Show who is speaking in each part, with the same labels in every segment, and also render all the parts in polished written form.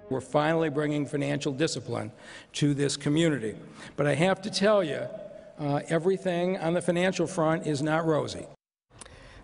Speaker 1: We're finally bringing financial discipline to this community. But I have to tell you, everything on the financial front is not rosy.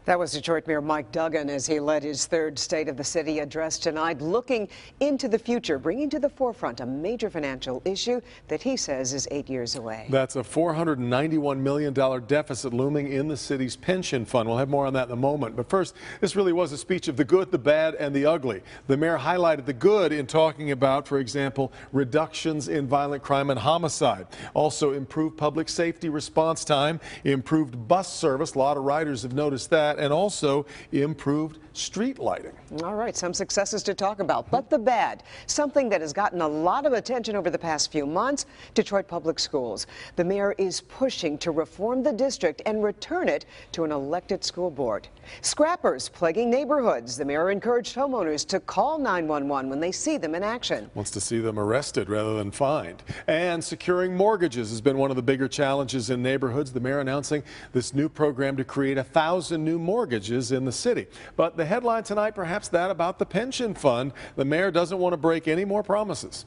Speaker 2: That was Detroit Mayor Mike Duggan as he led his third State of the City address tonight, looking into the future, bringing to the forefront a major financial issue that he says is 8 years away.
Speaker 3: That's a $491 million deficit looming in the city's pension fund. We'll have more on that in a moment. But first, this really was a speech of the good, the bad, and the ugly. The mayor highlighted the good in talking about, for example, reductions in violent crime and homicide. Also, improved public safety response time, improved bus service. A lot of riders have noticed that. And also improved street lighting.
Speaker 2: All right, some successes to talk about, but the bad, something that has gotten a lot of attention over the past few months, Detroit Public Schools. The mayor is pushing to reform the district and return it to an elected school board. Scrappers plaguing neighborhoods. The mayor encouraged homeowners to call 911 when they see them in action.
Speaker 3: Wants to see them arrested rather than fined. And securing mortgages has been one of the bigger challenges in neighborhoods. The mayor announcing this new program to create 1,000 new mortgages in the city. But the headline tonight, perhaps that about the pension fund. The mayor doesn't want to break any more promises.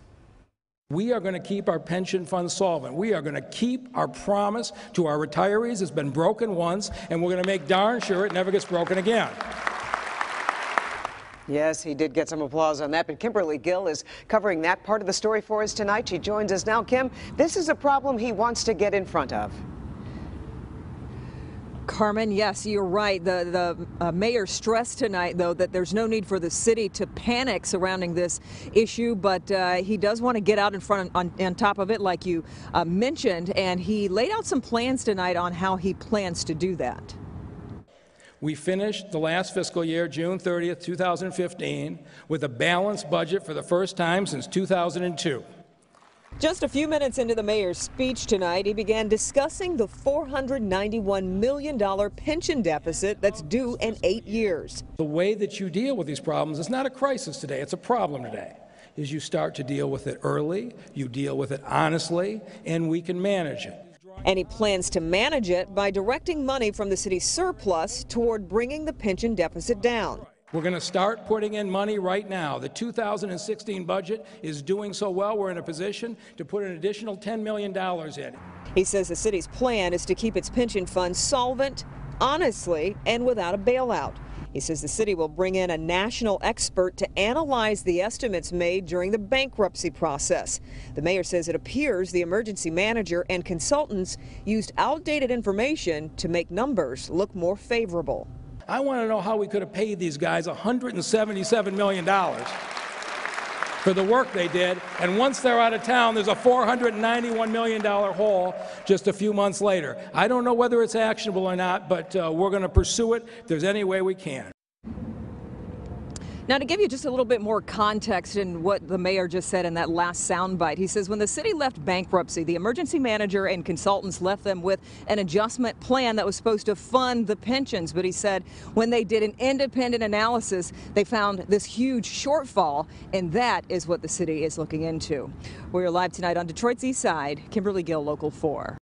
Speaker 1: We are going to keep our pension fund solvent. We are going to keep our promise to our retirees. It's been broken once, and we're going to make darn sure it never gets broken again.
Speaker 2: Yes, he did get some applause on that, but Kimberly Gill is covering that part of the story for us tonight. She joins us now. Kim, this is a problem he wants to get in front of.
Speaker 4: Carmen, yes, you're right. The mayor stressed tonight, though, that there's no need for the city to panic surrounding this issue, but he does want to get out in front on top of it, like you mentioned, and he laid out some plans tonight on how he plans to do that.
Speaker 1: We finished the last fiscal year, June 30th, 2015, with a balanced budget for the first time since 2002.
Speaker 4: Just a few minutes into the mayor's speech tonight, he began discussing the $491 million pension deficit that's due in 8 years.
Speaker 1: The way that you deal with these problems is not a crisis today, it's a problem today. Is you start to deal with it early, you deal with it honestly, and we can manage it.
Speaker 4: And he plans to manage it by directing money from the city's surplus toward bringing the pension deficit down.
Speaker 1: We're going to start putting in money right now. The 2016 budget is doing so well, we're in a position to put an additional $10 million in.
Speaker 4: He says the city's plan is to keep its pension fund solvent, honestly, and without a bailout. He says the city will bring in a national expert to analyze the estimates made during the bankruptcy process. The mayor says it appears the emergency manager and consultants used outdated information to make numbers look more favorable.
Speaker 1: I want to know how we could have paid these guys $177 million for the work they did, and once they're out of town, there's a $491 million hole just a few months later. I don't know whether it's actionable or not, but we're going to pursue it if there's any way we can.
Speaker 4: Now, to give you just a little bit more context in what the mayor just said in that last soundbite, he says when the city left bankruptcy, the emergency manager and consultants left them with an adjustment plan that was supposed to fund the pensions. But he said when they did an independent analysis, they found this huge shortfall, and that is what the city is looking into. We're live tonight on Detroit's East Side. Kimberly Gill, Local 4.